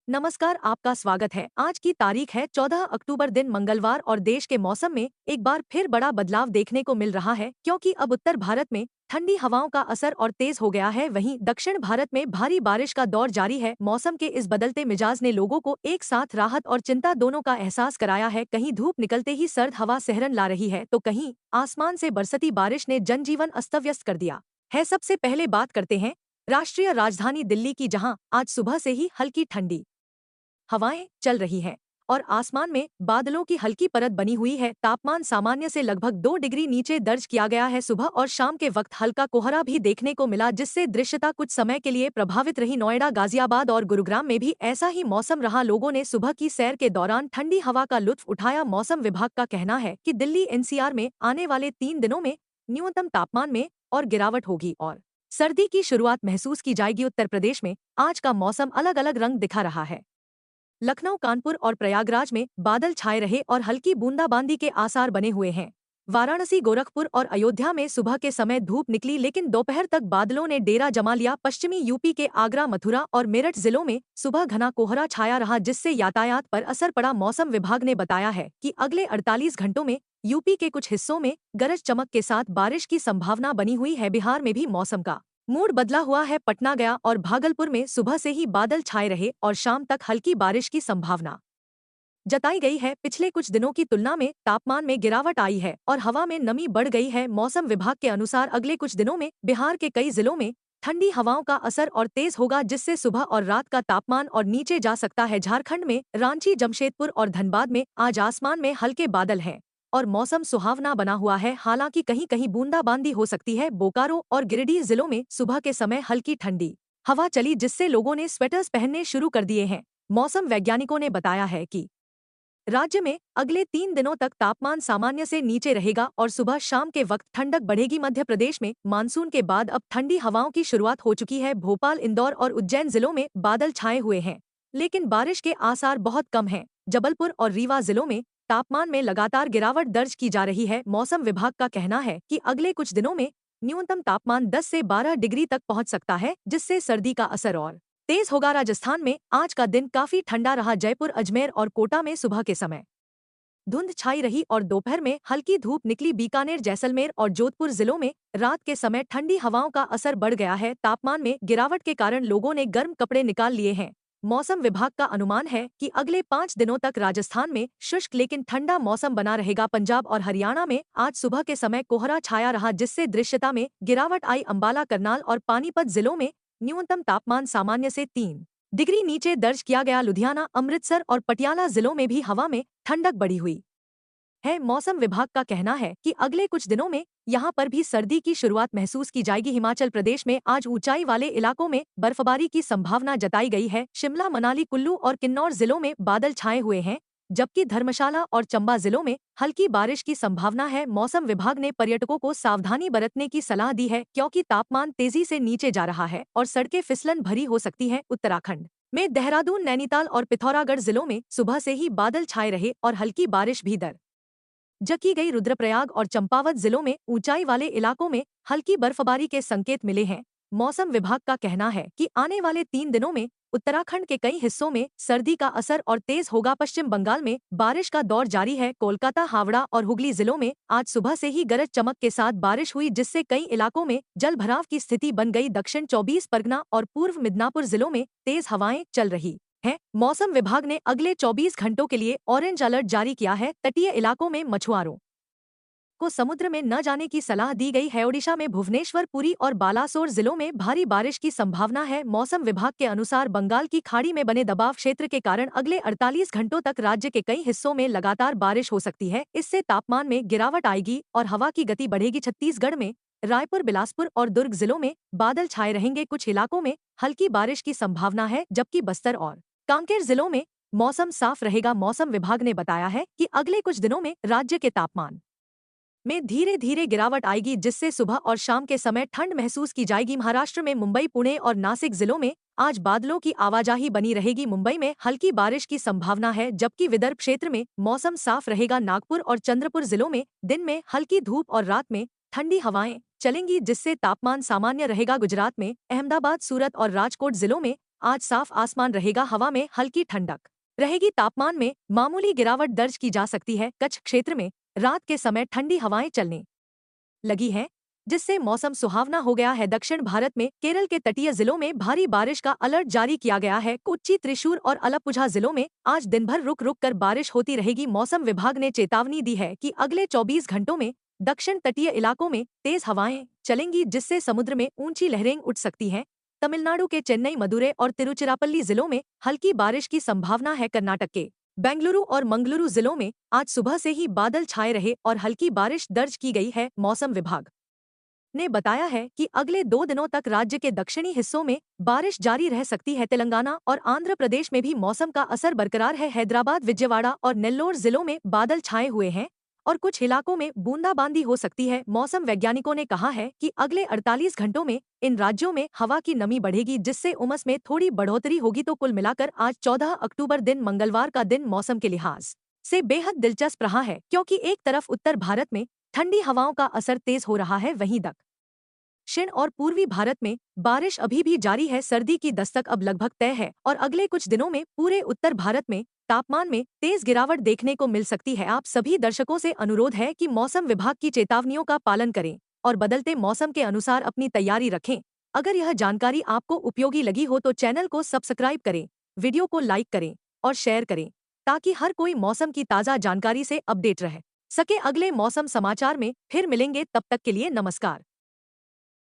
नमस्कार, आपका स्वागत है। आज की तारीख है 14 अक्टूबर दिन मंगलवार और देश के मौसम में एक बार फिर बड़ा बदलाव देखने को मिल रहा है क्योंकि अब उत्तर भारत में ठंडी हवाओं का असर और तेज हो गया है। वहीं दक्षिण भारत में भारी बारिश का दौर जारी है। मौसम के इस बदलते मिजाज ने लोगों को एक साथ राहत और चिंता दोनों का एहसास कराया है। कहीं धूप निकलते ही सर्द हवा सिहरन ला रही है तो कहीं आसमान से बरसती बारिश ने जनजीवन अस्त व्यस्त कर दिया है। सबसे पहले बात करते हैं राष्ट्रीय राजधानी दिल्ली की, जहां आज सुबह से ही हल्की ठंडी हवाएं चल रही हैं और आसमान में बादलों की हल्की परत बनी हुई है। तापमान सामान्य से लगभग 2 डिग्री नीचे दर्ज किया गया है। सुबह और शाम के वक्त हल्का कोहरा भी देखने को मिला, जिससे दृश्यता कुछ समय के लिए प्रभावित रही। नोएडा, गाजियाबाद और गुरुग्राम में भी ऐसा ही मौसम रहा। लोगों ने सुबह की सैर के दौरान ठंडी हवा का लुत्फ उठाया। मौसम विभाग का कहना है कि दिल्ली एनसीआर में आने वाले 3 दिनों में न्यूनतम तापमान में और गिरावट होगी और सर्दी की शुरुआत महसूस की जाएगी। उत्तर प्रदेश में आज का मौसम अलग अलग रंग दिखा रहा है। लखनऊ, कानपुर और प्रयागराज में बादल छाए रहे और हल्की बूंदाबांदी के आसार बने हुए हैं। वाराणसी, गोरखपुर और अयोध्या में सुबह के समय धूप निकली, लेकिन दोपहर तक बादलों ने डेरा जमा लिया। पश्चिमी यूपी के आगरा, मथुरा और मेरठ जिलों में सुबह घना कोहरा छाया रहा, जिससे यातायात पर असर पड़ा। मौसम विभाग ने बताया है कि अगले 48 घंटों में यूपी के कुछ हिस्सों में गरज चमक के साथ बारिश की संभावना बनी हुई है। बिहार में भी मौसम का मूड बदला हुआ है। पटना, गया और भागलपुर में सुबह से ही बादल छाए रहे और शाम तक हल्की बारिश की संभावना जताई गई है। पिछले कुछ दिनों की तुलना में तापमान में गिरावट आई है और हवा में नमी बढ़ गई है। मौसम विभाग के अनुसार अगले कुछ दिनों में बिहार के कई जिलों में ठंडी हवाओं का असर और तेज होगा, जिससे सुबह और रात का तापमान और नीचे जा सकता है। झारखंड में रांची, जमशेदपुर और धनबाद में आज आसमान में हल्के बादल हैं और मौसम सुहावना बना हुआ है। हालांकि कहीं कहीं बूंदाबांदी हो सकती है। बोकारो और गिरिडीह जिलों में सुबह के समय हल्की ठंडी हवा चली, जिससे लोगों ने स्वेटर्स पहनने शुरू कर दिए हैं। मौसम वैज्ञानिकों ने बताया है कि राज्य में अगले 3 दिनों तक तापमान सामान्य से नीचे रहेगा और सुबह शाम के वक्त ठंडक बढ़ेगी। मध्य प्रदेश में मानसून के बाद अब ठंडी हवाओं की शुरुआत हो चुकी है। भोपाल, इंदौर और उज्जैन जिलों में बादल छाए हुए हैं, लेकिन बारिश के आसार बहुत कम हैं। जबलपुर और रीवा जिलों में तापमान में लगातार गिरावट दर्ज की जा रही है। मौसम विभाग का कहना है कि अगले कुछ दिनों में न्यूनतम तापमान 10 से 12 डिग्री तक पहुंच सकता है, जिससे सर्दी का असर और तेज होगा। राजस्थान में आज का दिन काफी ठंडा रहा। जयपुर, अजमेर और कोटा में सुबह के समय धुंध छाई रही और दोपहर में हल्की धूप निकली। बीकानेर, जैसलमेर और जोधपुर जिलों में रात के समय ठंडी हवाओं का असर बढ़ गया है। तापमान में गिरावट के कारण लोगों ने गर्म कपड़े निकाल लिए हैं। मौसम विभाग का अनुमान है कि अगले 5 दिनों तक राजस्थान में शुष्क लेकिन ठंडा मौसम बना रहेगा। पंजाब और हरियाणा में आज सुबह के समय कोहरा छाया रहा, जिससे दृश्यता में गिरावट आई। अंबाला, करनाल और पानीपत जिलों में न्यूनतम तापमान सामान्य से 3 डिग्री नीचे दर्ज किया गया। लुधियाना, अमृतसर और पटियाला जिलों में भी हवा में ठंडक बढ़ी हुई है। मौसम विभाग का कहना है कि अगले कुछ दिनों में यहां पर भी सर्दी की शुरुआत महसूस की जाएगी। हिमाचल प्रदेश में आज ऊंचाई वाले इलाकों में बर्फबारी की संभावना जताई गई है। शिमला, मनाली, कुल्लू और किन्नौर जिलों में बादल छाए हुए हैं, जबकि धर्मशाला और चंबा जिलों में हल्की बारिश की संभावना है। मौसम विभाग ने पर्यटकों को सावधानी बरतने की सलाह दी है, क्योंकि तापमान तेजी से नीचे जा रहा है और सड़कें फिसलन भरी हो सकती हैं। उत्तराखंड में देहरादून, नैनीताल और पिथौरागढ़ जिलों में सुबह से ही बादल छाए रहे और हल्की बारिश भी दर्ज की गई। रुद्रप्रयाग और चंपावत जिलों में ऊंचाई वाले इलाकों में हल्की बर्फबारी के संकेत मिले हैं। मौसम विभाग का कहना है कि आने वाले 3 दिनों में उत्तराखंड के कई हिस्सों में सर्दी का असर और तेज होगा। पश्चिम बंगाल में बारिश का दौर जारी है। कोलकाता, हावड़ा और हुगली जिलों में आज सुबह से ही गरज चमक के साथ बारिश हुई, जिससे कई इलाकों में जल भराव की स्थिति बन गई। दक्षिण 24 परगना और पूर्व मिदनापुर जिलों में तेज हवाएं चल रही है। मौसम विभाग ने अगले 24 घंटों के लिए ऑरेंज अलर्ट जारी किया है। तटीय इलाकों में मछुआरों को समुद्र में न जाने की सलाह दी गई है। ओडिशा में भुवनेश्वर, पुरी और बालासोर जिलों में भारी बारिश की संभावना है। मौसम विभाग के अनुसार बंगाल की खाड़ी में बने दबाव क्षेत्र के कारण अगले 48 घंटों तक राज्य के कई हिस्सों में लगातार बारिश हो सकती है। इससे तापमान में गिरावट आएगी और हवा की गति बढ़ेगी। छत्तीसगढ़ में रायपुर, बिलासपुर और दुर्ग जिलों में बादल छाए रहेंगे। कुछ इलाकों में हल्की बारिश की संभावना है, जबकि बस्तर और कांकेर जिलों में मौसम साफ रहेगा। मौसम विभाग ने बताया है कि अगले कुछ दिनों में राज्य के तापमान में धीरे धीरे गिरावट आएगी, जिससे सुबह और शाम के समय ठंड महसूस की जाएगी। महाराष्ट्र में मुंबई, पुणे और नासिक जिलों में आज बादलों की आवाजाही बनी रहेगी। मुंबई में हल्की बारिश की संभावना है, जबकि विदर्भ क्षेत्र में मौसम साफ रहेगा। नागपुर और चंद्रपुर जिलों में दिन में हल्की धूप और रात में ठंडी हवाएं चलेंगी, जिससे तापमान सामान्य रहेगा। गुजरात में अहमदाबाद, सूरत और राजकोट जिलों में आज साफ आसमान रहेगा, हवा में हल्की ठंडक रहेगी, तापमान में मामूली गिरावट दर्ज की जा सकती है। कच्छ क्षेत्र में रात के समय ठंडी हवाएं चलने लगी हैं, जिससे मौसम सुहावना हो गया है। दक्षिण भारत में केरल के तटीय जिलों में भारी बारिश का अलर्ट जारी किया गया है। कोच्चि, त्रिशूर और अलप्पुझा जिलों में आज दिन भर रुक रुक कर बारिश होती रहेगी। मौसम विभाग ने चेतावनी दी है कि अगले 24 घंटों में दक्षिण तटीय इलाकों में तेज हवाएं चलेंगी, जिससे समुद्र में ऊंची लहरें उठ सकती हैं। तमिलनाडु के चेन्नई, मदुरै और तिरुचिरापल्ली जिलों में हल्की बारिश की संभावना है। कर्नाटक के बेंगलुरु और मंगलुरु जिलों में आज सुबह से ही बादल छाए रहे और हल्की बारिश दर्ज की गई है। मौसम विभाग ने बताया है कि अगले 2 दिनों तक राज्य के दक्षिणी हिस्सों में बारिश जारी रह सकती है। तेलंगाना और आंध्र प्रदेश में भी मौसम का असर बरकरार है। हैदराबाद, विजयवाड़ा और नेल्लोर जिलों में बादल छाए हुए हैं और कुछ इलाकों में बूंदाबांदी हो सकती है। मौसम वैज्ञानिकों ने कहा है कि अगले 48 घंटों में इन राज्यों में हवा की नमी बढ़ेगी, जिससे उमस में थोड़ी बढ़ोतरी होगी। तो कुल मिलाकर आज 14 अक्टूबर दिन मंगलवार का दिन मौसम के लिहाज से बेहद दिलचस्प रहा है, क्योंकि एक तरफ उत्तर भारत में ठंडी हवाओं का असर तेज हो रहा है, वहीं दक्षिण और पूर्वी भारत में बारिश अभी भी जारी है। सर्दी की दस्तक अब लगभग तय है और अगले कुछ दिनों में पूरे उत्तर भारत में तापमान में तेज गिरावट देखने को मिल सकती है। आप सभी दर्शकों से अनुरोध है कि मौसम विभाग की चेतावनियों का पालन करें और बदलते मौसम के अनुसार अपनी तैयारी रखें। अगर यह जानकारी आपको उपयोगी लगी हो तो चैनल को सब्सक्राइब करें, वीडियो को लाइक करें और शेयर करें, ताकि हर कोई मौसम की ताज़ा जानकारी से अपडेट रह सके। अगले मौसम समाचार में फिर मिलेंगे, तब तक के लिए नमस्कार।